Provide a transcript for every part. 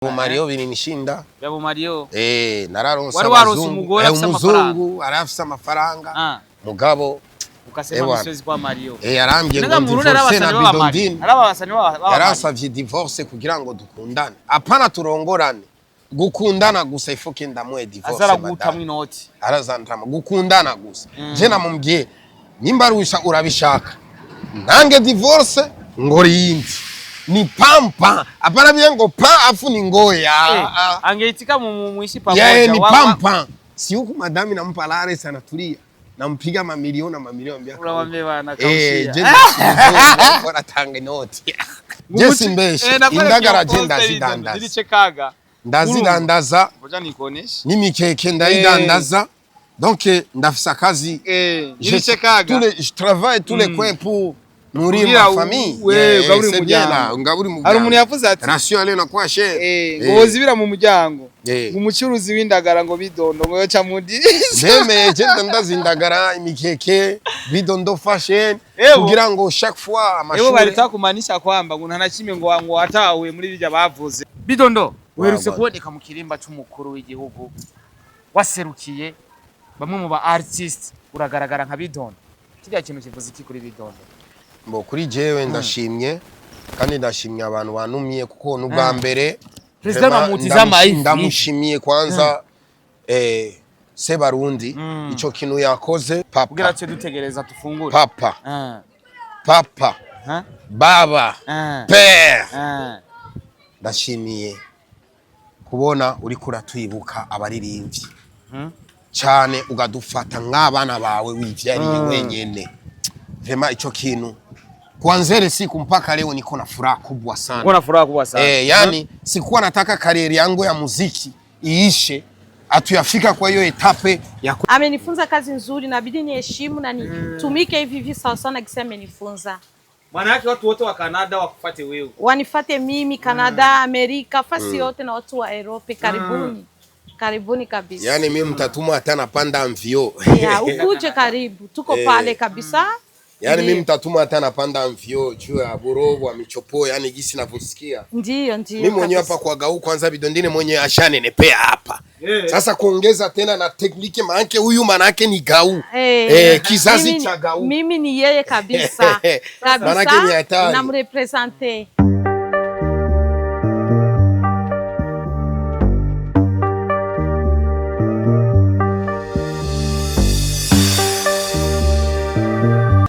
Mario birinishinda. Yabo Mario. Nararonsa wari waronse umugore afite umuzungu arafise amafaranga. Mugabo ukasema misozi kwa Mario. Yarambye ngo divorce na Bidondine. Arabasani baba. Yarasavye divorce kugira ngo dukundane. Apana turongorane. Gukundana gusa ifoke ndamwe divorce. Azara gutamwe inoti. Arazantama gukundana gusa. Je namubwiye nimba rusha urabishaka. Nange divorce ngoriyindi. Ni pampa apana byengo pa afu ni ngoya angeitika muishi pamoja ni pampa si huku madami nampa lare sana tulia nampiga mamilioni na mamilioni mbia unamwambia bana kaushia wanatanga noti Jesse Mbeshi indagara agenda zidandaza zilichekaga ndazidandaza ngoja nikonesha n'imikeke ndayidandaza donc ndafisa kazi zilichekaga je travaille tous les coins pour nourrir ma famille. C'est bien là, ngaburi mu. Hari umuntu yavuze ati ration ale nakwa cher. Ngozi bira mu muryango. Umucuruzi w'indagara ngo Bidondo ngo yoca mudi. Deme je ndazindagara imikeke Bidondo fashion kugira ngo chaque fois amashuri. Ebo bari takumanisha kwamba ngo ntanakimwe ngo watawe muri bijya bavuze. Bidondo uherutse kuboneka mu kirimba cy'umukuru w'igihugu waserukiye bamwe mu ba artist uragaragara nka Bidondo. Kiriya kintu kivuze iki kuri Bidondo? Mbo kuri jewe ndashimye kandi ndashimye abantu banumye kuko n'ubwa mbere President Amutizama ndamushimiye kwanza Sebarundi ico kintu yakoze papa kugira cyo dutegereza tufungure papa baba père ndashimiye kubona uri kuratwibuka abaririmbyi cyane ugadufata nk'abana bawe wivyariye wenyene vema ico kintu kuanzia siku mpaka leo niko na furaha kubwa sana. Uko na furaha kubwa sana. Yani sikuwa nataka karieri yangu ya muziki iishe atuyafika kwa hiyo etape ya amenifunza kazi nzuri na bidii niheshimu na nitumike hivi hivi sawa sana kisa amenifunza. Maana yake watu wote wa Canada wakufuate wewe. Wanifate mimi Canada, Amerika, fasi yote na watu wa Europe karibuni. Karibuni kabisa. Yani mimi mtatuma hata napanda mvio. Ukuje karibu. Tuko pale kabisa. Yani mimi mtatuma hata napanda mvio juu ya Borogo wa Michopo yani gisi navyosikia. Ndio. Mimi mwenyewe hapa kwa Gau kwanza Bidondine mwenyewe ashanenepea hapa. Sasa kuongeza tena na tekniki manake huyu manake ni Gau. Kizazi cha Gau. Mimi ni yeye kabisa. Manake ni hatari. Namrepresente.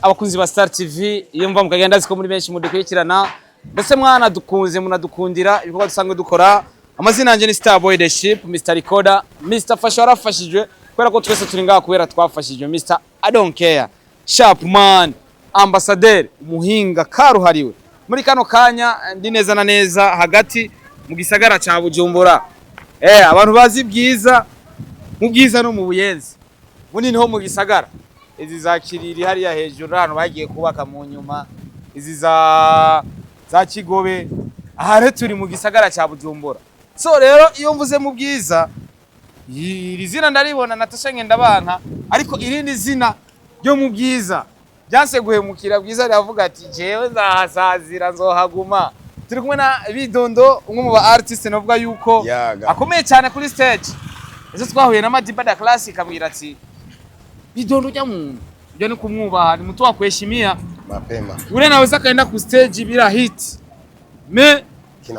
Abakunzi ba Star TV iyo mva mukagenda ziko muri benshi mudukurikirana ndetse mwana dukunze munadukundira ibikorwa dusanzwe dukora amazina yanje ni Star Boy the Ship Mr Recorder Mr Fasha warafashijwe kwera ko twese turi ngaha kubera twafashijwe Mr I don't care Sharp Man Ambassadeur umuhinga karuhariwe muri kano kanya ndi neza na neza hagati mu gisagara ca Bujumbura abantu bazi bwiza mu bwiza no mu Buyenzi bunini ho mu gisagara izi za Kiriri hariya hejuru hano bagiye kubaka mu nyuma izi za Kigobe ahare turi mu gisagara ca Bujumbura so rero iyo mvuze mu bwiza iri zina ndaribona Natasha Ngendabanka ariko irindi zina ryo mu bwiza byanse guhemukira bwiza ryavuga ati jewe nzahasazira nzohaguma turi kumwe na Bidondo umwe mu ba artist navuga yuko akomeye cyane kuri stage ezo twahuye na Madiba da Classic amwira ati Bidondo rya muntu byo ni kumwubaha ni mtu wakuheshimia mapema ule naweza kaenda ku stage bila hit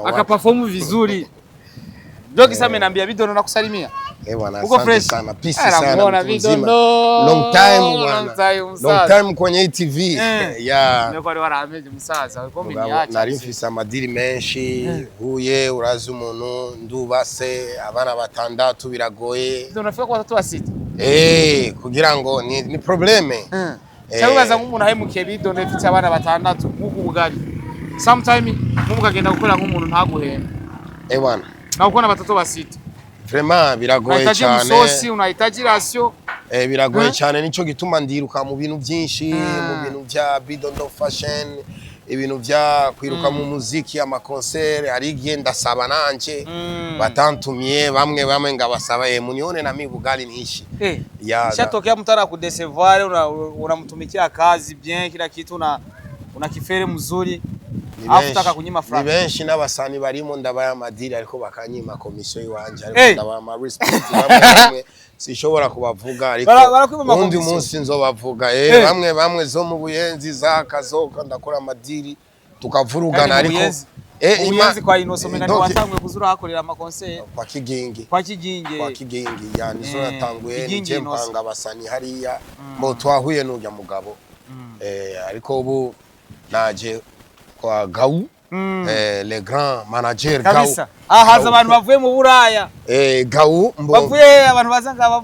akaperform vizuri ndio kisa ameniambia Bidondo nakusalimia bwana asante sana peace sana long time kwenye TV niko ari warameje musaza uko minyacha narimfisa amadiri menshi huye urazi umuntu ndubase abana batandatu biragoye Bidondo afika kwa 3 kugira ngo ni probleme cyabaza nk'umuntu ahemukiye Bidondo ifite abana batandatu nk'uko bugari sometime mumukagenda gukora nk'umuntu ntaguhenda bwana na ukona batatu basita vraiment biragoye cyane unahitaji msosi unahitaji ratio biragoye cyane nico gituma ndiruka mu bintu byinshi mu bintu bya Bidondo fashion ibintu bya kwiruka mu muziki ama concert ari igenda saba nanje batantumye bamwe ngabasaba munione na mimi bugali niishi shatokea mtara ku decevoir unamtumikia kazi bien kila kitu una kifere mzuri afutaka kunyima ni franga benshi n'abasani barimo ndabaya amadiri ariko bakanyima komisiyo yiwanje ariko ndabaya ama respect bamwe sishobora kubavuga ariko undi munsi nzobavuga bamwe zo mu buyenzi zakazoka ndakora amadiri tukavurugana ariko ubuyenzi kwa Inosomena ni watangwe kuzura hakorera ama concert kwa Kigingi ya nizo natanguye nije mpanga abasani hariya mo twahuye n'ujya mugabo ariko ubu naje kwa Gau le grand manager Gau haza abantu bavuye mu Buraya Gau bavuye abantu bazanga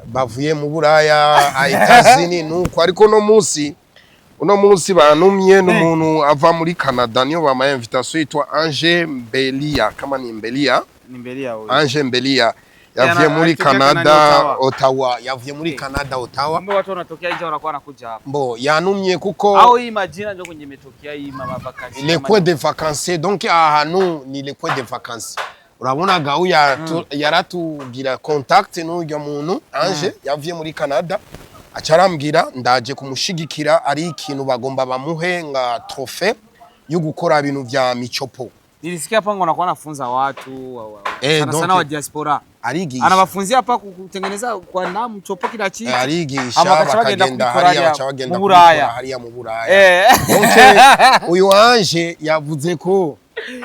bavuye mu Buraya ayitazini nuko ariko uno munsi banumye n'umuntu ava muri Canada niyo bama invitation yitwa Ange Mbelia kama ni Mbelia Ange Mbelia yavuye muri Canada Ottawa yavuye muri Canada Ottawa mbo watu wanatokea nje wanakuwa nakuja hapa mbo yanumye kuko au hii majina ndio kwenye metokea hii mama vacances les coins de vacances donc hano ni les coins de vacances urabona Gau yaratugira contact n'ujya muntu Ange yavuye muri Canada acarambwira ndaje kumushigikira ari ikintu bagomba bamuhe nga trophée yo gukora ibintu vya michopo. Nilisikia hapa ngo nakuwa nafunza watu sana wa diaspora. Arigisha. Anawafunzia hapa kutengeneza kwa na mchopo kila kitu. Arigisha bakagenda hariya bacabagenda hariya mu Buraya. Uyu Ange yavuze ko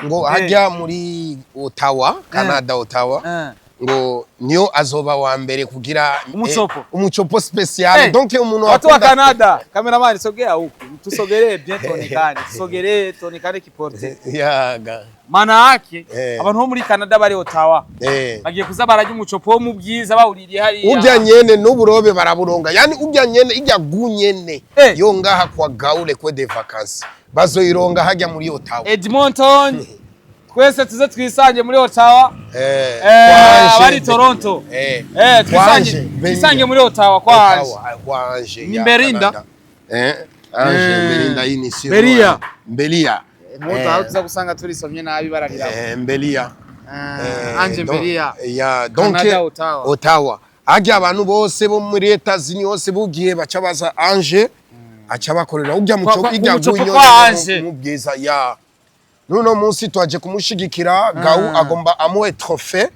ngo hajya muri Ottawa, Canada Ottawa. Ngo niyo azoba wa mbere kugira umuchopo special donc umuntu watu wa Canada cameraman sogea huku tusogelee bien tonekane kiporte yaga mana yake abantu bo muri Canada bari Ottawa bagiye kuza barajya umuchopo mu bwiza bawuririye hari urya nyene n'uburobe baraburonga yani urya nyene ijya gunyene yo ngaha kwa Gaule kwe de vacances bazoyironga hajya muri Ottawa Edmonton twese tuze twisange muri Ottawa abari Toronto twisange muri Ottawa kwa Ange ni Belinda Ange Belinda ini sio Mbelia moto tuza gusanga turisomye nabi bararira Mbelia Ange Mbelia ya donc Ottawa ajya abantu bose bo muri Etats-Unis bose bugiye baca baza Ange aca bakorera ujya mu cyo ijya gunyonyo mu bwiza ya nuno munsi twaje kumushigikira Gau agomba amuwe trophée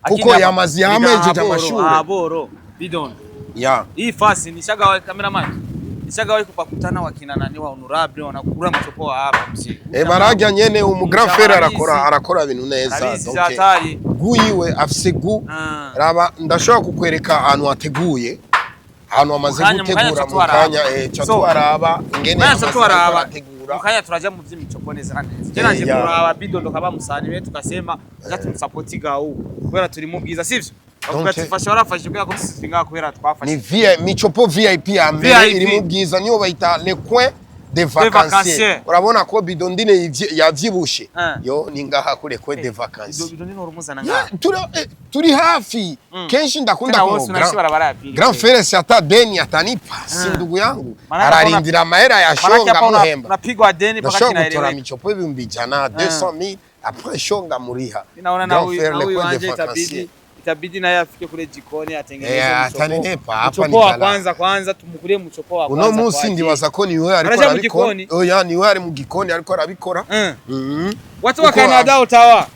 kuko yamazi yameje amashuri aboro bidon ya hii fasi nishaga wa cameraman nishaga wa kupakutana wakina nani wa honorable wanakura mchopo wa hapa msi barajya nyene umu grand frère arakora ibintu neza donc guyiwe afise gu raba ndashobora kukwereka ahantu hateguye ahantu amaze gutegura mu kanya cyo araba ingene mukanya turaja mu vy'imicopo neza neza nanje kuraba bidondo kaba musaniwe tukasema tumsupport Gau kubera turi mu bwiza sivyo bavuga tufasha barafashe kuya ko tusinga kubera twafashe ni micopo VIP ya mbere iri mu bwiza niyo bayita les coins de vacances urabona ko bidondine yavyibushe yo ningaha kure coins de vacances bidondine urumuzana ngaha turi hafi kenshi ndakunda ko grand frère sata deni atanipa sindugu yangu ararindira amahera ya shonga muhemba napigwa deni paka kinaelewa micopo ibihumbi jana 200,000 après shonga muriha ninaona na huyu anje itabidi naye afike kule jikoni atengeneze atanenepa hapa ni kwanza tumukurie mchopo wa kwanza uno munsi ndibaza ko ni wewe ariko arabikora oya ni wewe ari mu gikoni ariko arabikora watu wa Canada Ottawa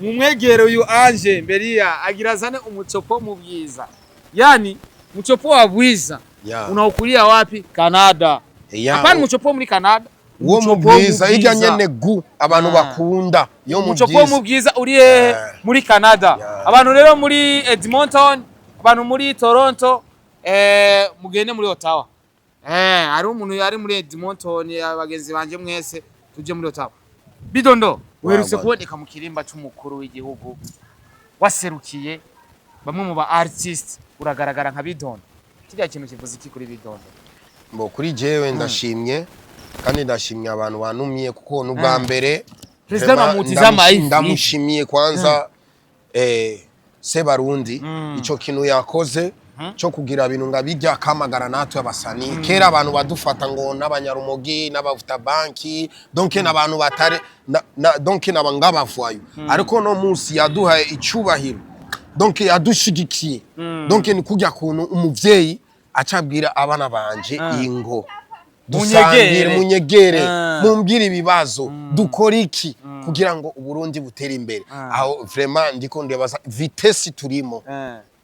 mumwegere uyu Ange Mbelia agirazane umuchopo mu bwiza yani mchopo wa bwiza unaukulia wapi Canada hapana mchopo muri Canada uwo mu bwiza ijya nyene gu abantu bakunda yo mu bwiza mchopo mu bwiza uriye muri Canada abantu rero muri Edmonton abantu muri Toronto mugende muri Ottawa ari umuntu yari muri Edmonton abagenzi banje mwese tuje muri Ottawa bidondo uherutse kuboneka mu kirimba cy'umukuru w'igihugu waserukiye bamwe mu ba artist uragaragara nka bidondo kiriya kintu kivuze iki kuri bidondo mbo kuri jewe ndashimye kandi ndashimye abantu banumye kuko n'ubwa mbere president amutizama hivi ndamushimiye kwanza Sebarundi ico kintu yakoze cyo kugira ibintu ngabijya kamagara natwe abasani kera abantu badufata ngo n'abanyarumogi n'abavuta banki donc n'abantu batare donc n'abangabafwayo ariko no munsi yaduhaye icubahiro donc yadushigikiye donc ni kujya kuntu umuvyeyi acabwira abana banje ingo dusangire munyegere mumbwire ibibazo dukora iki kugira ngo Uburundi butere imbere aho vraiment ndiko ndebaza vitesse turimo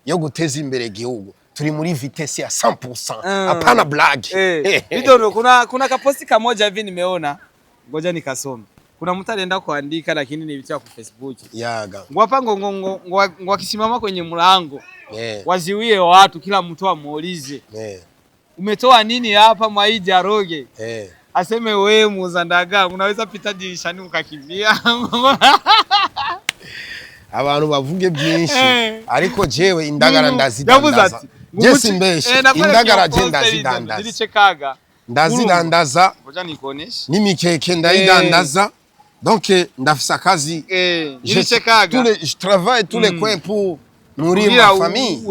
yo guteza imbere igihugu turi muri vitesse ya 100%. Hapana blague. Bidondo kuna kaposti kamoja hivi nimeona. Ngoja nikasome. Kuna mtu alienda kuandika lakini nilitia kwa Facebook. Yaga. Ngwapa ngo akisimama kwenye mlango. Waziwie watu kila mtu amuulize. Umetoa nini hapa Mwaidi Aroge? Aseme wewe muzandaga unaweza pita dirishani ukakimbia. Abantu bavuge byinshi ariko jewe indagara ndazidandaza. Jesi mbeshe indagara je ndazidandaza. Zilichekaga. Ndazidandaza. Ngoja nikuoneshe. N'imikeke ndayidandaza. Donc ndafisa kazi. Je travaille tous les coins pour nourrir ma famille.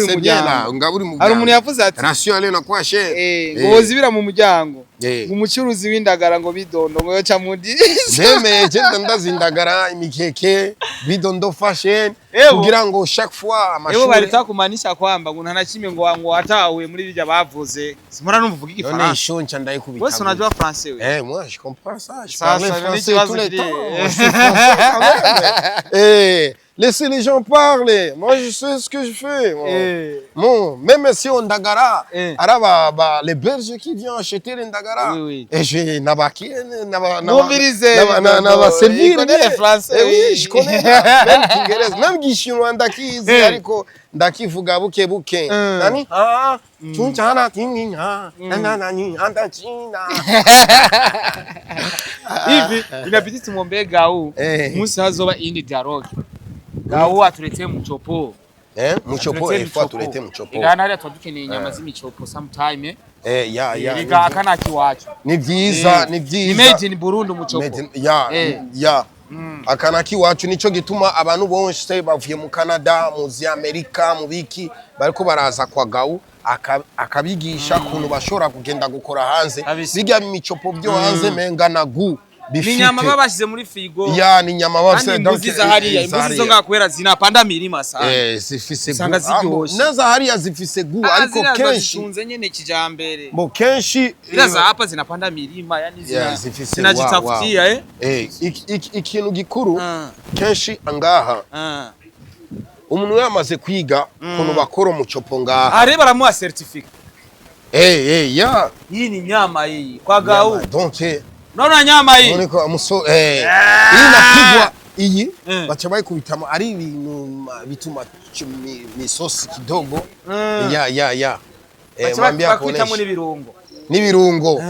C'est bien là, ngaburi mu. Hari umuntu yavuze ati ration ale nakwa chere. Ngo bozibira mu muryango. Umucuruzi w'indagara ngo Bidondo ngo yoca mudi. Deme je ndazindagara imikeke Bidondo fashion kugira ngo chaque fois amashuri. Bari takumanisha kwamba ngo ntanakimwe ngo watawe muri bijya bavuze. Simura numvuga igifaransa. None shoncha ndayikubita. Wewe unajua français we? Moi je comprends ça, je parle français tous les temps. Laissez les gens parler. Moi, je sais ce que je fais. Bon, même si on Ndagara, les Belges qui viennent acheter les Ndagara, et je n'abaki, n'aba servir les Français. Oui, je connais. Même Kingerez, même Gishino Ndaki, Ziariko, Ndaki Fugabuke Buke. Nani? Ah, Tunchana Tinga, Nanani, Andachina. Hivi inabidi tumwombee Gau Musi hazoba indi dialogue. Gau atuletee mchopo. Mchopo ifo atuletee mchopo. Igana hali atudukeneye inyama z'imichopo sometime. Ya. Iga akana kiwacu. Ni vyiza, ni vyiza. Ni made in Burundi mchopo. Ya. Akana kiwacu nico gituma abantu bonse bavuye mu Canada, mu Amerika, mu biki bariko baraza kwa Gau akabigisha kuntu bashora kugenda gukora hanze. Biga imichopo byo hanze menga na gu. Ni nyama babashize muri frigo. Ya ni nyama babashize donc iza hariya imbuzi zo ngakwera zinapanda mirima sana. Zifise gu. Naza hariya zifise gu ariko kenshi zunze nyene kijambere. Bo kenshi iraza hapa zinapanda mirima yani zinajitafutia ikintu gikuru kenshi angaha. Umuntu yamaze kwiga kuntu bakora umucopo ngaha. Ari baramuha certificate. Ya. Hii ni nyama hii kwa Gau. Donc Nona nyama hii. Niko amuso iyi napigwa iyi bacha bayikubitamo ari ibintu bituma misosi kidogo. Ya. Mwambia kuonesha n'ibirungo.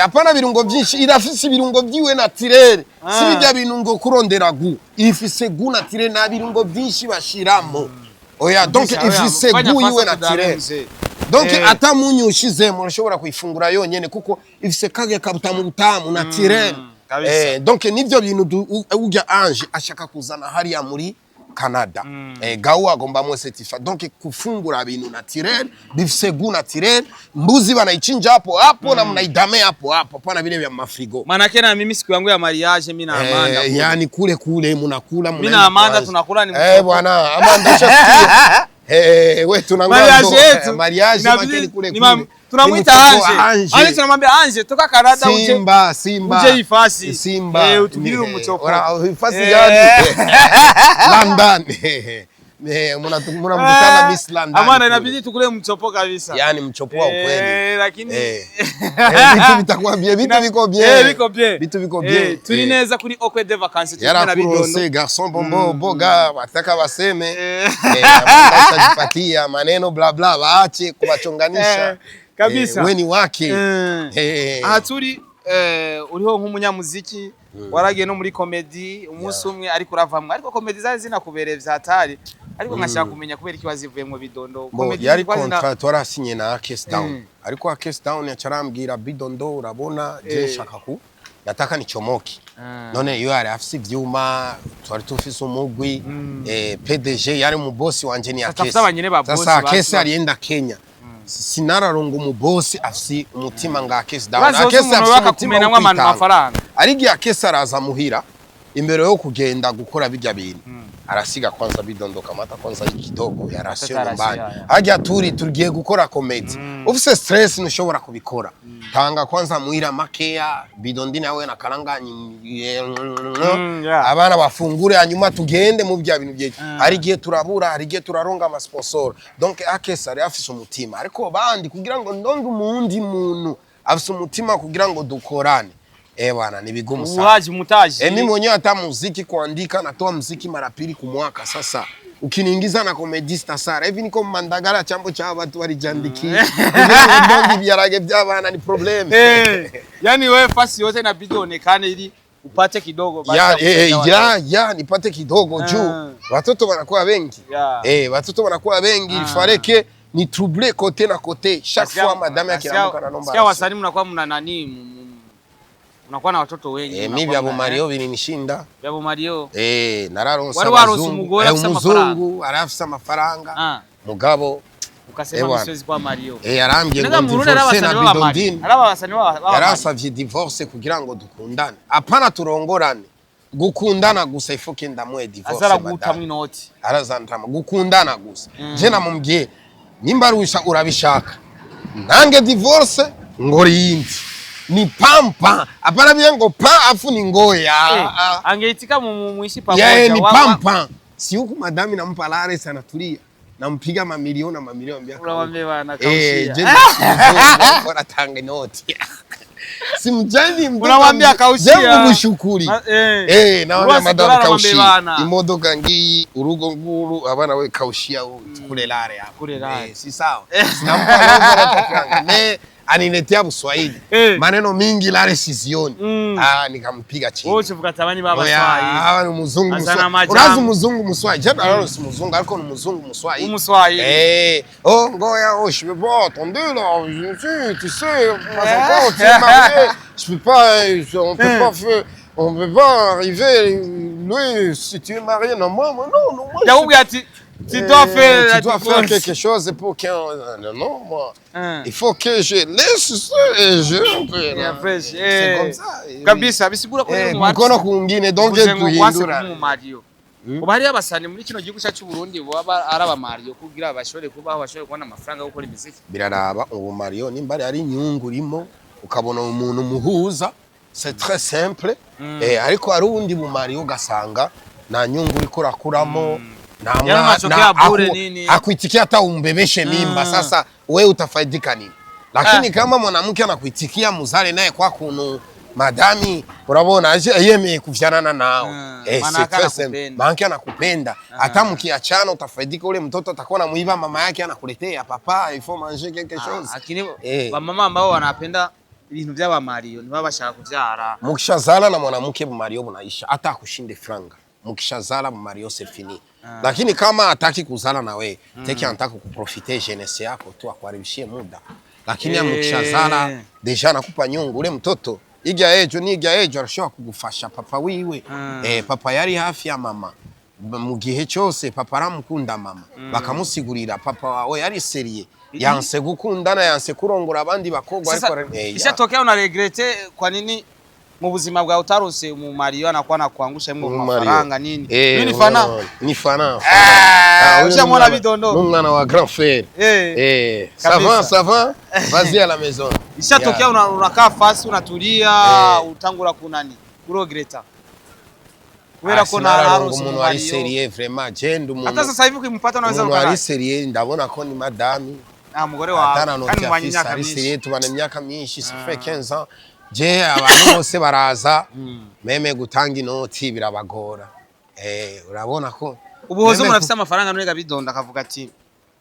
Apana birungo byinshi irafise ibirungo byiwe naturel. Si bijya binungo kurondera gu. Ifise gu naturel na birungo byinshi bashiramo. Oya donc ifise gu yiwe naturel. Donc ata munyu ushize murashobora kuyifungura yonyene kuko ifise kage kabutamu butamu naturel. Donc nivyo bintu ujya Ange ashaka kuzana hariya muri Canada. Gau agomba mo certificat. Donc kufungura bintu naturel, bifise gu naturel, mbuzi banayichinja hapo na mnaidame hapo pana vile vya mafrigo. Manake na mimi siku yangu ya mariage mimi na Amanda. Yani kule munakula mimi na Amanda tunakula ni bwana Amanda shasikia. We tunangoa mariage makeni kule. Tunamuita Ange. Ange tunamwambia Ange toka Canada uje. Simba. Uje ifasi. Simba. Utubiri umuchopo. Ifasi gani? London. Mnamkutana Miss London. Amana inabidi tukule mchopo kabisa. Yani mchopo wa kweli. Lakini vitu vitakuwa bien, vitu viko bien. Vitu viko bien. Turi neza kuri Okwe de vacances na Bidondo. Garçon bombo boga wataka waseme. Atajipatia maneno bla bla waache kubachonganisha. Kabisa. Weni wake. Turi uriho nk'umunyamuziki waragiye no muri comedy umunsi umwe ariko uravamwe ariko comedy zaje zinakubereye vyatari ariko nkashaka kumenya kubera iki wazivuyemo Bidondo comedy yari contract warasinye na Case Down ariko Case Down yacarambwira Bidondo urabona je shaka ku nataka nichomoki none iyo yari afise ivyuma twari tufise umugwi PDG yari mu boss wanje ni Case sasa Case arienda Kenya sinararongo mu boss afisi umutima nga Case Down Case afisi kumena nk'abantu mafaranga arigi Case araza muhira imbere yo kugenda gukora bijya bintu arasiga kwanza Bidondo, kamata kwanza kidogo ya rasio nyumbani. Hajya tugiye gukora comedy. Ufise stress ntushobora kubikora. Tanga kwanza muhira makeya, Bidondi nawe nakaranganye abana bafungure, hanyuma tugende mu bya bintu byeje. Hari gihe turabura, hari gihe turaronga ama sponsor. Donc akesa ari afise umutima, ariko bandi kugira ngo ndonge umundi muntu afise umutima kugira ngo dukorane. Bwana ni vigumu sana. Uwaji mutaji. Mimi mwenyewe hata muziki kuandika, natoa muziki mara pili kwa mwaka sasa. Ukiniingiza na comedista Sara hivi niko Mandagara chambo cha watu walijandikia. Ndongi biarage by'abana ni problem. Yani wewe fasi yote inabidi onekane ili upate kidogo basi. Nipate kidogo juu watoto wanakuwa wengi. Watoto wanakuwa wengi, ifareke ni trouble kote na kote. Chaque fois madame akiamka na nomba. Sikia wasanii mnakuwa mna nani? Unakuwa na watoto wengi. Mimi vya Mario vilinishinda. Vya Mario. Nararonsa umuzungu, arafisa amafaranga. Mugabo ukasema misiwezi kwa Mario. Arambye ngo divorce na Bidondini. Yarasavye divorce kugira ngo dukundane. Apana turongorane. Gukundana gusa ifoke ndamwe divorce. Azara gutamwa inoti. Arazantama gukundana gusa. Je namubwiye nimba rusha urabishaka. Nange divorce ngoriyindi. Ni pampa apana byango pa afu ni ngoya angeitika muishi pamoja ni pampa si huku madami nampa lare sana tulia nampiga mamilioni mbia unamwambia bana kaushia bora tange noti simjani unamwambia kaushia jambo mushukuri naona madami kaushia imodoka ngiyi urugo nguru abana we kaushia kule lare hapo si sawa nampa lare aniletea Buswahili maneno mingi lale sizioni nikampiga chini wote vukatabani baba Swahili ni muzungu urazi muzungu Muswahili jana lalo si muzungu ariko ni muzungu Muswahili ngoya je peux pas attendre là tu sais pas tu es marié je peux pas on peut pas arriver lui si tu es marié non moi tu dois faire quelque chose pour que non moi il faut que je laisse ça et je c'est comme ça kabisa bisigura ko mukono kungine donc tuhindura mu Mario ubari abasani muri kino gihugu cyacu Burundi baba araba Mario kugira abashore kubaho bashore kubona amafaranga yo gukora imiziki biraraba ubu Mario nimba ari inyungu rimo ukabona umuntu muhuza c'est très simple ariko ari undi mu Mario ugasanga na nyungu ikurakuramo akuitikia hata umbebeshe mimba sasa wewe utafaidika nini? Lakini kama mwanamke anakuitikia muzale naye kwa kuno madami urabona yeye kufianana nao maana anakupenda hata mkiachana utafaidika, ule mtoto atakuwa na muiba mama yake anakuletea papa il faut manger quelque chose. Lakini mama ambao wanapenda ibintu by'aba Mario ni babashaka kuvyara mukishazala na mwanamke mu Mario bunaisha hata akushinde franga mukishazala mu Mario c'est fini. Lakini kama hataki kuzala na wewe teki anataka kuprofiter jeunesse yako tu akuharibishie muda. Lakini mukishazala deja nakupa nyungu ule mtoto iga ejo arashobora kugufasha papa wiwe papa yari hafi ya mama mu gihe cyose papa aramukunda mama bakamusigurira papa wawe yari seriye yanse gukundana yanse kurongora abandi bakobwa ariko ishatokea una regrete kwa nini mu buzima bwa utarose mu Mario anakuwa nakuangusha mu mafaranga nini ni fana ushamona Bidondo mwana wa grand frère ça va vas-y à la maison ishatokea unakaa fasi unatulia utangura kunani kuregreta kubera ko nararose umuntu ari serieux vraiment jende umuntu hata sasa hivi ukimpata unaweza umuntu ari serieux ndabona ko ni madami mugore wa kandi mwanyaka myinshi tubana imyaka myinshi ça fait 15 ans je abantu bose baraza meme gutanga inoti birabagora urabona ko ubuhozo murafise amafaranga none Bidondo akavuga ati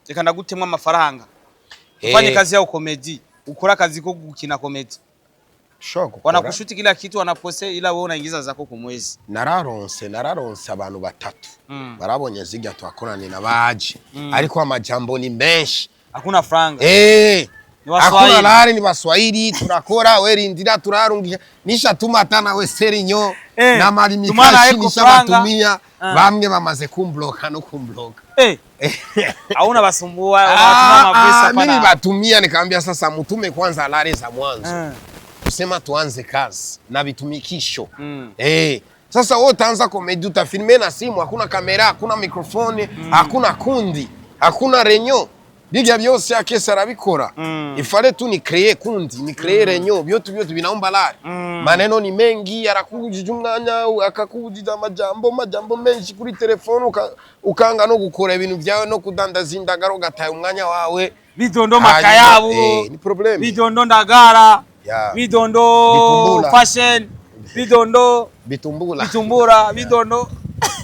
reka ndagutemwa amafaranga ufanye kazi ya comedy ukora kazi ko gukina comedy shoko wanakushuti kila kitu wanapose ila wewe unaingiza zako ku mwezi nararonse abantu batatu barabonye zigya twakorane nabaje ariko amajambo ni menshi hakuna franga hakuna lari ni Baswahili turakora werindira turarungisha nishatuma atana we serinyo na mali mikashi nishabatumia bamwe bamaze kumbloka no kumbloka hauna basumbua watuma mapesa pana mimi batumia nikamwambia sasa mtume kwanza lari za mwanzo kusema tuanze kazi na bitumikisho Sasa wewe utaanza comedy, utafilme na simu, hakuna kamera, hakuna mikrofoni, hakuna kundi, hakuna renyo. Bijya byose akese arabikora. Ifale tu ni créer kundi, ni créer renyo, byote binaomba lari. Maneno ni mengi, arakujije umwanya, akakujije amajambo menshi kuri telefone, ukanga no gukora ibintu byawe no kudandaza indagaro gataye umwanya wawe. Bidondo makayabo. Ni problem. Bidondo ndagara. Bidondo fashion. Bidondo bitumbura, bidondo.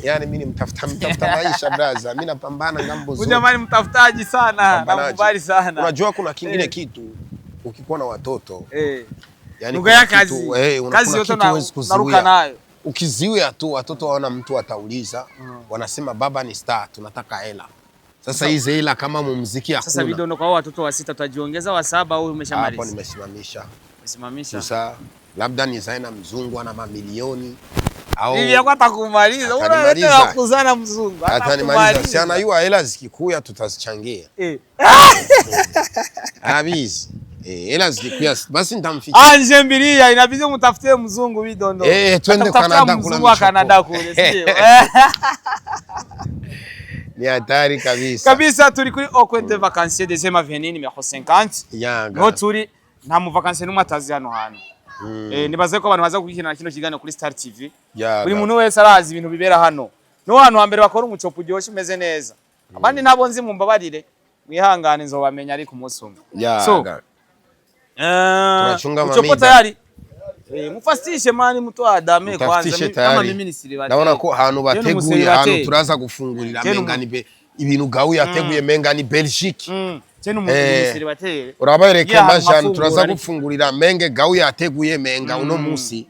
Yani mimi mtafuta maisha brother. Mimi napambana ngambo zote. Jamani mtafutaji sana, nakubali sana. Unajua kuna kingine kitu ukikuwa na watoto. Yani lugha ya kazi. Kazi yote naruka nayo. Ukiziwia tu watoto waona mtu atauliza, wanasema baba ni star, tunataka hela. Sasa hizi hela kama muziki hakuna. Sasa bidondo kwa watoto wa 6 tutajiongeza wa 7 au umeshamaliza? Hapo nimesimamisha. Sasa labda nizae na mzungu ana mamilioni au hivi yako atakumaliza. Unataka kuzana mzungu atanimaliza. Si anayua hela zikikuya tutazichangia. Abizi. Hela zikikuya basi nitamfikia. Anje mbilia inabidi mtafutie mzungu bidondo. Twende Canada kula Canada kule sio? Ni hatari kabisa. Kabisa turi kuri Auckland de vacances deuxième avenue numero 50. No turi nta mu vacances numwe atazi hano hantu. Nibaze ko abantu baza gukurikirana kino kiganiro kuri Star TV. Buri muntu wese arazi ibintu bibera hano. No hano hambere bakora umucopo uryoshye umeze neza. Abandi nabo nzi mu mbabarire mwihangane nzobamenya ari ku munsi umwe. So umucopo tayari. Mufastishe mani mtu adame kwanza kama mimi nisiribate. Naona ko hanu bateguye hanu turaza gufungurira mengani ibintu gawu yateguye mengani Belgique. Cyane umuntu nisiribatere. Urabareke majana turaza gufungurira menge gawu yateguye menga uno musi.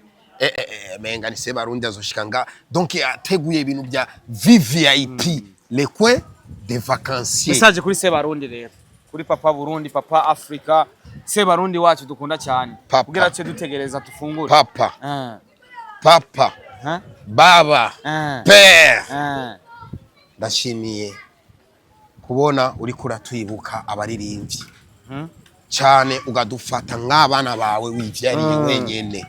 Menga ni se barundi azoshikanga. Donc yateguye ibintu bya VVIP, les coins des vacanciers. Message kuri se barundi rero. Kuri papa Burundi, papa Afrika. Se barundi wacu dukunda cyane. Kugira cyo dutegereza tufungure. Papa. Baba. Père. Ndashimiye kubona uri kuratwibuka abaririmbyi. Cyane ugadufata nk'abana bawe wivyariye wenyene.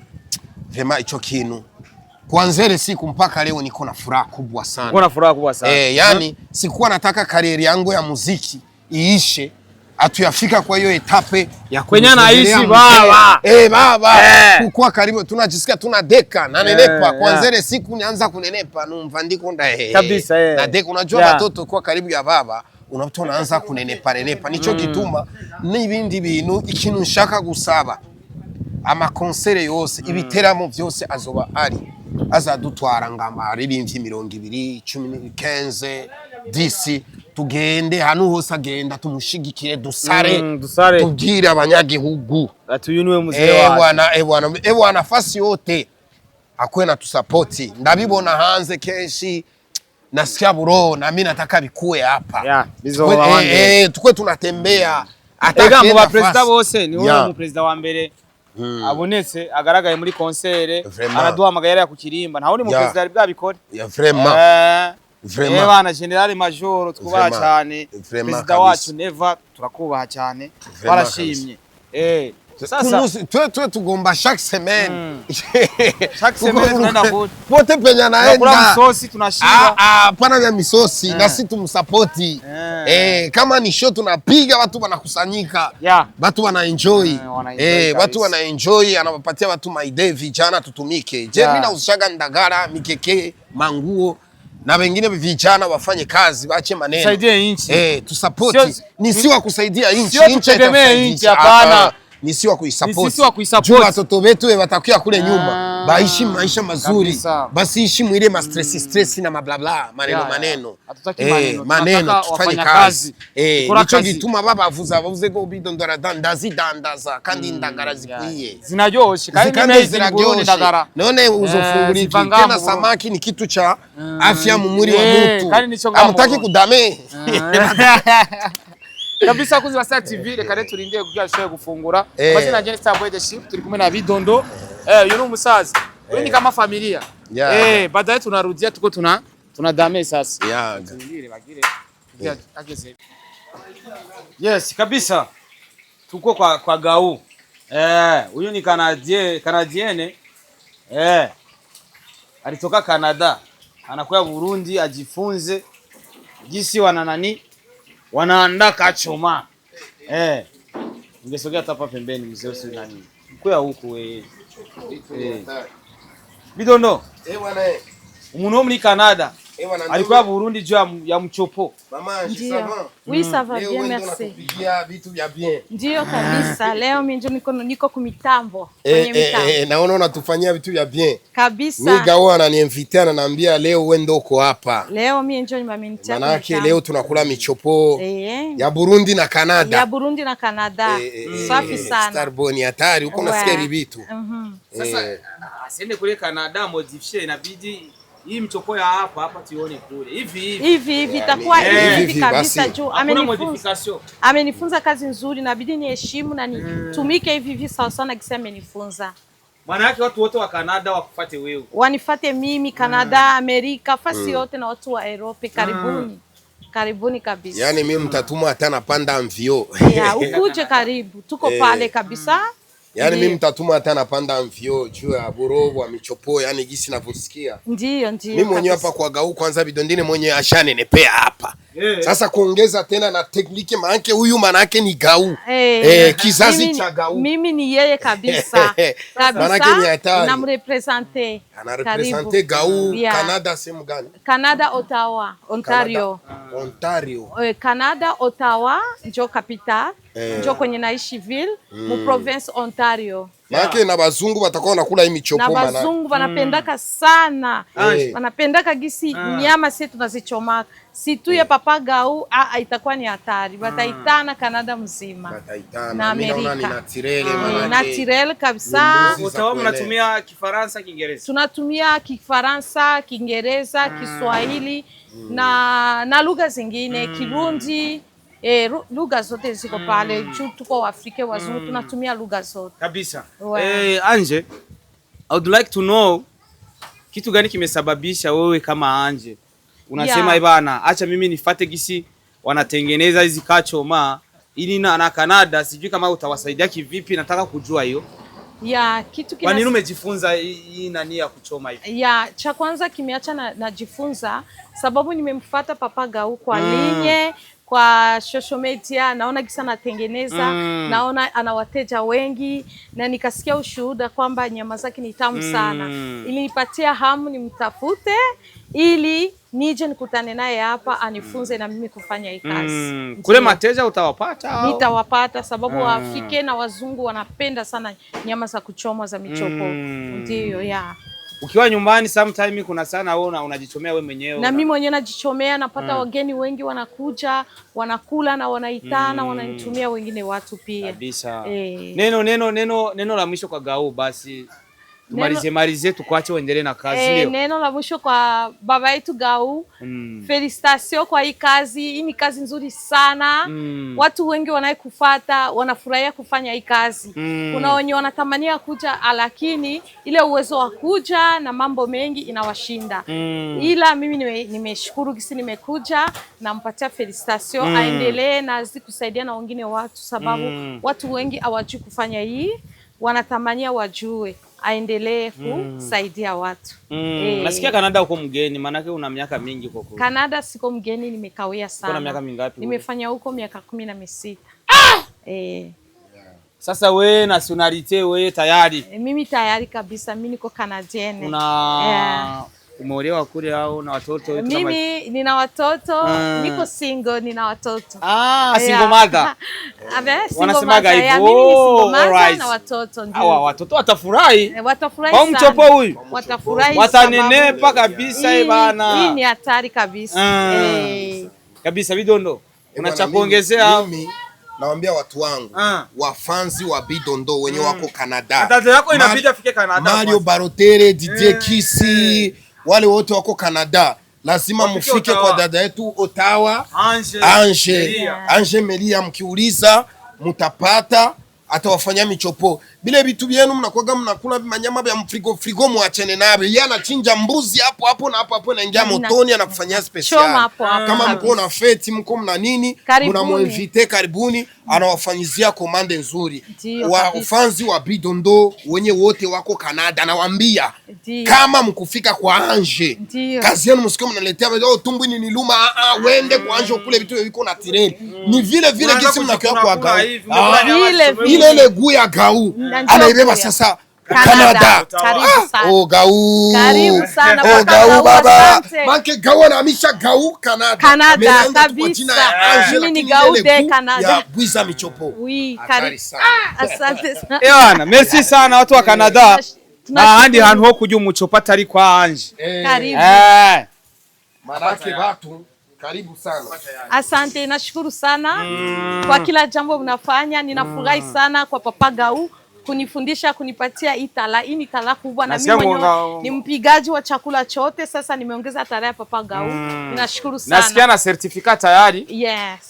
Vema icho kintu. Kuanzia siku mpaka leo niko na furaha kubwa sana. Niko na furaha kubwa sana. Yani sikuwa nataka karieri yangu ya muziki iishe. Atuyafika kwa hiyo etape ya kwenye naishi baba. Baba. Kukua karibu tunajisikia tunadeka na nenepa. Kwanza siku nianza kunenepa numva ndiko nda kabisa na deka unajua watoto kwa karibu ya baba unakuta unaanza kunenepa. Nicho kituma n'ibindi bintu ikintu nshaka gusaba ama concert yose ibiteramo byose azoba ari azadutwara ngamba aririmbyi 200 15 10 tugende hanu hose agenda tumushigikire dusare tubwire abanyagihugu atuyuniwe muzee wacu bwana nafasi yote akwena tusapoti ndabibona hanze kenshi nasikia bro na mimi nataka bikue hapa tukwe tunatembea ataka mu president bose ni wowe mu president wa mbere abonetse agaragaye muri concert araduhamagaye ku kirimba ntaho ni mu president ari bwabikore vraiment bana general major twubaha cyane president wacu Neva turakubaha cyane barashimye sasa twe tugomba chaque semaine tunaenda pote penya naenda misosi tunashika pana vya misosi na sisi tumsupport kama ni show tunapiga watu wanakusanyika watu wana enjoy watu wana enjoy anawapatia watu maidea vijana tutumike je mimi naushaga ndagara mikeke manguo na wengine vijana wafanye kazi waache maneno saidie inchi tusupport ni si wa kusaidia inchi inchi hapana ni si wa kuisupport jua watoto wetu watakuwa kule nyuma baishi maisha mazuri basi ishi mwile stress na mablabla maneno maneno tufanye kazi nicho gituma baba avuze go bidondora dandaza kandi ndagara zikwiye zinajoshe kandi nimezi Burundi ndagara none uzofungurika tena samaki ni kitu cha afya mu mwili wa mtu amtaki kudame kabisa kuzi wa Star TV reka rero turindire kugira shoye gufungura basi na Star Boy the Ship turi kumwe na Bidondo yuri umusaza wewe ni kama familia baadaye tunarudia tuko tuna dame sasa turindire bagire ageze yes kabisa tuko kwa Gau huyu ni Canadienne alitoka Canada anakuya Burundi ajifunze jinsi wanaandaa kachoma. Ungesogea hapa pembeni mzee usio nani. Kuya huku wewe. Bidondo. Bwana umuntu wo muri Canada alikuwa Burundi juu ya mchopo. Mama, oui, ça va bien, merci. Vitu vya bien. Ndio kabisa. Leo mimi niko kumitambo kwenye mitambo. Naona unatufanyia vitu vya bien. Kabisa. Mimi Gao ananiinvitia na ananiambia leo wewe ndio uko hapa. Leo mimi ndio nimeminitia. Maana yake leo tunakula michopo ya Burundi na Canada. Ya Burundi na Canada. Safi sana. Starboni hatari, uko nasikia hivi vitu. Sasa asiende kule Canada modifie inabidi hii mchoko ya hapa tuione kule. Hivi itakuwa hivi kabisa juu amenifunza kazi nzuri, inabidi niheshimu na nitumike hivi sawa sana kisa amenifunza. Maana yake watu wote wa Canada wakufuate wewe. Wanifuate mimi Canada, Amerika, fasi yote na watu wa Europe karibuni. Karibuni kabisa. Yaani mimi mtatuma hata napanda mvio. Ukuje karibu. Tuko pale kabisa. Yaani mimi mtatuma hata napanda mvio juu ya Burobo michopo, yani jinsi ninavyosikia. Ndio. Mimi mwenyewe hapa kwa Gau kwanza Bidondine mwenyewe ashanenepea hapa. Sasa kuongeza tena na tekniki maana huyu manake ni Gau. Kizazi cha Gau. Mimi ni yeye kabisa. Kabisa. Namrepresente. Anarepresente Gau. Canada sehemu gani? Canada, Ottawa, Ontario. Canada, Ottawa ndio capital. Ndio kwenye naishi ville mu province Ontario. Maana na bazungu watakuwa wanakula hii michopo maana. Na bazungu wanapendaka sana. Wanapendaka gisi nyama sisi tunazichoma. Si tu ya Papa Gau itakuwa ni hatari. Wataitana Canada mzima. Wataitana. Na Amerika. Mimi naona ni naturele maana. Naturel kabisa. Utawa mnatumia Kifaransa, Kiingereza. Tunatumia Kifaransa, Kiingereza, Kiswahili na lugha zingine, Kirundi. Lugha zote ziko pale. Tuko Afrika wazungu tunatumia lugha zote. Kabisa. Anje, I would like to know kitu gani kimesababisha wewe kama Anje unasema bana acha mimi nifate gisi wanatengeneza hizi kachoma ili na Canada, sijui kama utawasaidia kivipi, nataka kujua hiyo. Kitu kwa nini umejifunza hii nani ya kuchoma hivi? Cha kwanza kimeacha najifunza sababu nimemfuata Papa Gau kwa linye kwa social media, naona kisa anatengeneza, naona ana wateja wengi na nikasikia ushuhuda kwamba nyama zake ni tamu sana. Ili nipatia hamu nimtafute ili nije nikutane naye hapa anifunze na mimi kufanya hii kazi. Kule mateja utawapata? Nitawapata sababu Waafrika na wazungu wanapenda sana nyama za kuchomwa za michopo. Ndio Ukiwa nyumbani sometime kuna sana wewe unajichomea wewe mwenyewe. Na mimi mwenyewe najichomea, napata wageni wengi wanakuja, wanakula na wanaitana, wananitumia wengine watu pia. Kabisa. Neno la mwisho kwa Gau basi. Tumalize tukuache uendelee na kazi. Neno la mwisho kwa baba yetu Gau. Felicitation kwa hii kazi. Hii ni kazi nzuri sana. Watu wengi wanaikufuata, wanafurahia kufanya hii kazi. Kuna wenye wanatamania kuja lakini ile uwezo wa kuja na mambo mengi inawashinda. Ila mimi nimeshukuru kisi nimekuja, nampatia felicitation, aendelee na kusaidia na wengine watu sababu watu wengi hawajui kufanya hii, wanatamania wajue. Aendelee kusaidia watu. Nasikia Canada uko mgeni, maana yake una miaka mingi huko. Canada siko mgeni, nimekawia sana. Una miaka mingapi? Nimefanya huko miaka 16. Sasa we nationality we tayari? Mimi tayari kabisa, mimi niko Canadienne. Umeolewa kule au na watoto? Mimi nina watoto, niko single, nina watoto. Single mother. Wanasemaga hivyo. Mimi ni single mother na watoto ndio. Watoto watafurahi. Watafurahi sana. Kwa mchopo huyu. Watafurahi sana. Watanenepa kabisa bana. Hii ni hatari kabisa. Kabisa Bidondo. Una cha kuongezea? Nawaambia watu wangu wafanzi wa Bidondo wenye wako Canada. Dada yako inabidi afike Canada. Mario Barotere, DJ Kisi, wale wote wako Canada. Lazima mufike kwa dada yetu Ottawa. Anje Melia, mkiuliza mutapata, atawafanya michopo. bile vitu vyenu mnakuwa mnakula manyama vya frigo muachene navyo. Yeye anachinja mbuzi hapo hapo na hapo naingia motoni anakufanyia special. Kama mko na feti mko mna nini mnamuinvite karibuni, anawafanyizia komande nzuri. Wafanzi wa Bidondo wenye wote wako Canada nawaambia kama mkufika kwa Anje kazi yenu msikio mnaletea tumbu ni luma wende kwa Anje kule vitu viko na tireli. Ni vile vile kisi mnakuwa kwa Gau. Ile guu ya Gau anaibeba sasa Canada. Oh Gau. Karibu sana kwa Gau baba. Manke Gau anahamisha Gau Canada. Canada kabisa. Mimi ni Gau de Canada. Ya Bwiza Michopo. Oui, karibu. Asante sana. Bwana, merci sana watu wa Canada. Na handi hantu ho kujya umucopa atari kwa Anje. Karibu. Marake watu karibu sana. Asante, nashukuru sana kwa kila jambo mnafanya. Ninafurahi sana kwa Papa Gau kunifundisha, kunipatia itala. Hii ni tala kubwa na mimi mwenyewe ni mpigaji wa chakula chote. Sasa nimeongeza tala ya Papa Gau. Ninashukuru sana. Nasikia na certificate tayari.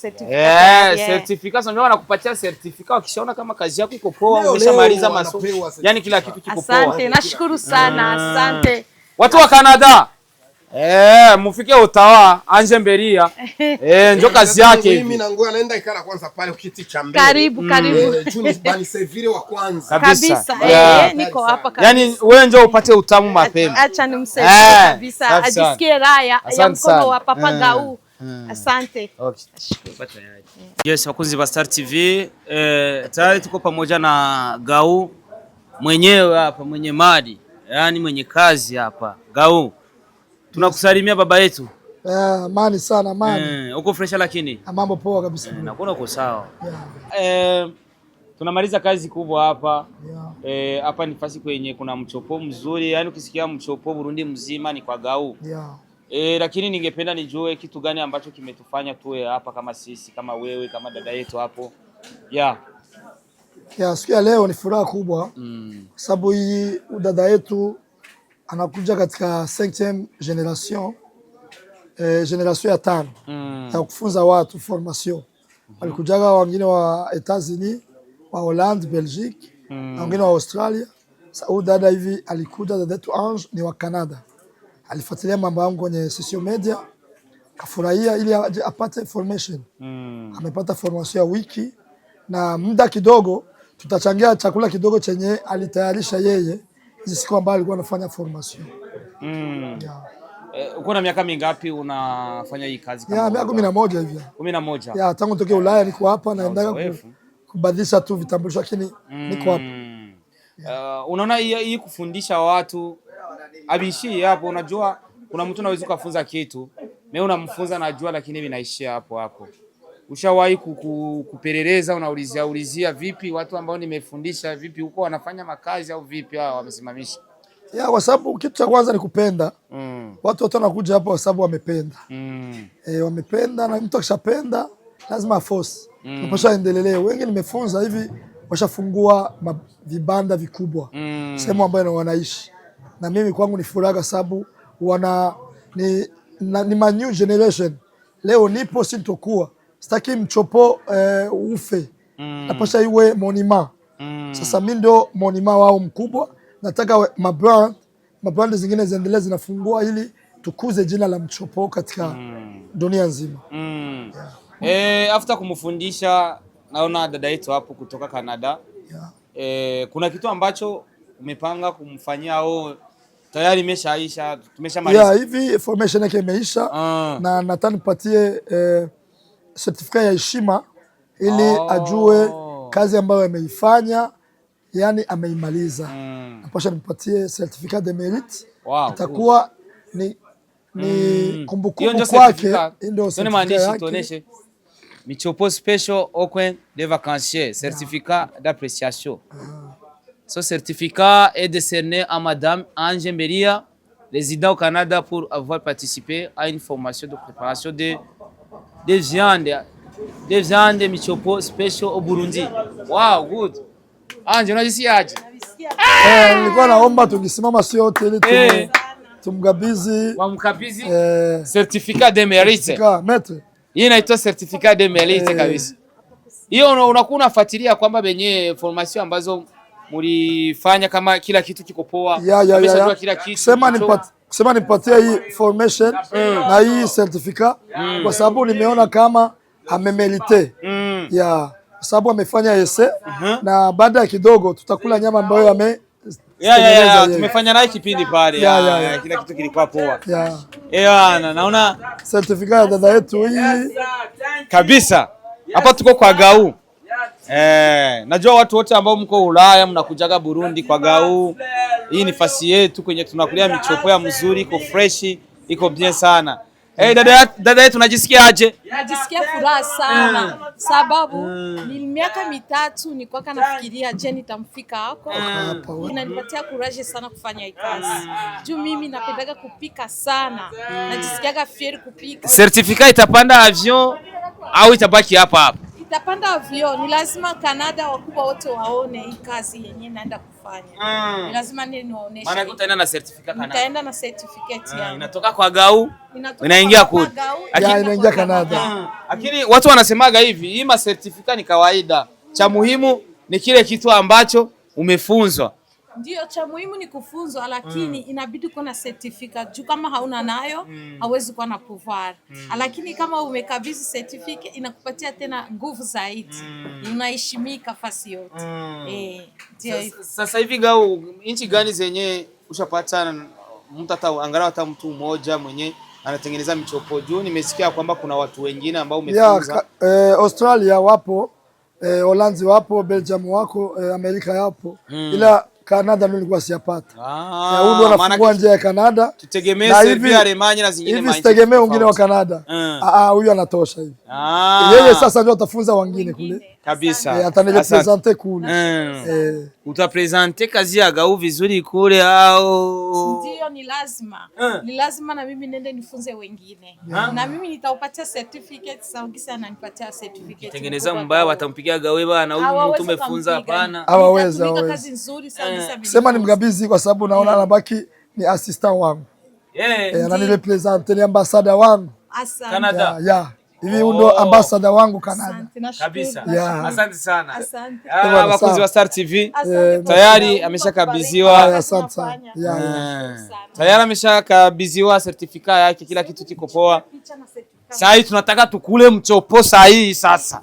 Certificate. Certificate ndio wanakupatia certificate wakishaona kama kazi yako iko poa, umeshamaliza masomo. Yaani kila kitu kiko poa. Asante, nashukuru sana. Asante. Watu wa Canada. Mufike Ottawa, Anje Mberia. Ndio kazi yake. Mimi na ngoja naenda ikala kwanza pale kiti cha mbele. Karibu. Juni bani servire wa kwanza. Kabisa. Niko hapa kabisa. Yaani wewe ndio upate utamu mapema. Acha nimsaidie kabisa. Ajisikie raha ya mkono wa Papa Gau. Asante. Okay. Yes, wakunzi wa Star TV, tayari tuko pamoja na Gau mwenyewe hapa, mwenye mali, yaani mwenye kazi hapa. Gau, tunakusalimia baba yetu. Amani sana, amani. Uko fresh lakini? Mambo poa kabisa. Nakuona uko sawa. Tunamaliza kazi kubwa hapa. Hapa ni fasi kwenye kuna mchopo mzuri, yaani ukisikia mchopo Burundi mzima ni kwa Gau. Lakini ningependa nijue kitu gani ambacho kimetufanya tuwe hapa kama sisi, kama wewe, kama dada yetu hapo. Siku ya leo ni furaha kubwa. Sababu hii dada yetu anakuja katika 5e generation. Generation ya 5 ya kufunza watu formation. Walikujaga wengine wa Etats-Unis, wa Holland, Belgique, na wengine wa Australia. Sasa dada hivi alikuja, dada yetu Ange ni wa Canada. Alifuatilia mambo yangu kwenye social media, kafurahia ili apate formation. Amepata formation ya wiki na muda kidogo tutachangia chakula kidogo chenye alitayarisha yeye hizi siku ambazo alikuwa anafanya formation. Uko na miaka mingapi unafanya hii kazi kama? Miaka 11 hivi. 11. Tangu toke Ulaya niko hapa na naendelea kubadilisha tu vitambulisho lakini niko hapa. Unaona hii kufundisha watu abishi hapo, unajua kuna mtu anaweza kufunza kitu, mimi unamfunza najua lakini vinaishia hapo hapo. Ushawahi kupeleleza, unaulizia vipi watu ambao nimefundisha vipi huko wanafanya makazi au vipi hao wamesimamisha? Kwa sababu kitu cha kwanza ni kupenda. Watu wote wanakuja hapa kwa sababu wamependa. Wamependa na mtu akishapenda lazima force. Unapaswa endelee. Wengi nimefunza hivi washafungua vibanda vikubwa. Sehemu ambayo wanaishi. Na mimi kwangu ni furaha sababu ni my new generation. Leo nipo sintokuwa. Sitaki mchopo ufe. Napasha iwe monima. Sasa mimi ndio monima wao mkubwa. Nataka mabrand zingine ziendelee zinafungua ili tukuze jina la mchopo katika dunia nzima. After kumfundisha naona dada yetu hapo kutoka Canada. Kuna kitu ambacho umepanga kumfanyia au tayari imeshaisha, tumeshamaliza? Hivi formation yake imeisha na nataka nipatie certificate ya heshima ili ajue kazi ambayo ameifanya, yani ameimaliza. Napasha nipatie certificate de mérite. Itakuwa ni kumbukumbu kwake. Ndio maandishi tuoneshe Michopo Special Aucoin des Vacanciers, certificat d'appréciation. Ce certificat est décerné à Madame Ange Mberia, résident au Canada, pour avoir participé à une formation de préparation de viande Michopo Special au Burundi. Wow, good. Ange, unajisikiaje? Nilikuwa naomba tungesimama sio wote ili tumgabizi wamkabizi certificat de mérite. Hii inaitwa certificat de mérite kabisa. Hiyo unakuwa unafuatilia kwamba benye formation ambazo mulifanya kama kila kitu kiko poa? Ya. Kila kitu. Sema nipatie hii formation na hii certificate kwa sababu nimeona kama amemerite. Ya, sababu amefanya ese na baada ya kidogo tutakula nyama ambayo tumefanya naye kipindi pale. Kila kitu kilikuwa poa. Naona certificate ya dada yetu hii kabisa. Hapa tuko kwa Gau. Najua watu wote ambao mko Ulaya mnakujaga Burundi kwa Gau. Hii ni fasi yetu kwenye tunakulia michopo ya mzuri, iko fresh, iko bien sana. Dada yetu unajisikia aje? Najisikia furaha sana sababu ni miaka mitatu nilikuwa nafikiria je nitamfika hako. Inanipatia courage sana kufanya hii kazi. Juu mimi napendaga kupika sana. Najisikiaga fier kupika. Certificate itapanda avion au itabaki hapa? Itapanda avion. Ni lazima Canada wakubwa wote waone hii kazi yenyewe naenda kufanya. Ni lazima nionyeshe. Maana utaenda na certificate Canada. Nitaenda na certificate yangu. Inatoka kwa Gau, inaingia kule. Inaingia Canada. Lakini watu wanasemaga hivi, hii ma certificate ni kawaida. Cha muhimu ni kile kitu ambacho umefunzwa. Ndio, cha muhimu ni kufunzwa, lakini inabidi kuwa na certificate. Juu kama hauna nayo, hauwezi kuwa na pouvoir. Lakini kama umekabidhi certificate, inakupatia tena nguvu zaidi. Unaheshimika fasi yote. Sasa hivi Gau, nchi gani zenye ushapata mtu angalau hata mtu mmoja mwenye anatengeneza michopo? Juu nimesikia kwamba kuna watu wengine ambao umefunza. Australia wapo, Holanzi wapo, Belgium wako, Amerika yapo. Ila Canada mimi nilikuwa siyapata. Huyu ndo anafungua njia ya Canada. Tutegemee Serbia, Alemania na zingine hivi sitegemee wengine wa Canada. Huyu anatosha hivi. Yeye sasa ndio atafunza wengine kule. Kabisa. Atanirepresenter kule. Utapresenter kazi ya Gau vizuri kule au? Ndio, ni lazima. Ni lazima na mimi nende nifunze wengine. Na mimi nitaupatia certificate, Saungisa ananipatia certificate. Tengeneza mbaya watampigia Gau bana, huyu mtu umefunza hapana. Hawaweza. Kazi nzuri Saungisa. Sema ni mgabizi kwa sababu naona anabaki ni assistant wangu. Ananirepresenter, ni ambassador wangu. Canada. Hivi ndo ambassador wangu Canada. Kabisa. Asante sana. Asante. Wakunzi wa Star TV tayari ameshakabidhiwa. Asante sana. Tayari ameshakabidhiwa certificate yake, kila kitu kiko poa. Sasa tunataka tukule mchopo sahihi sasa.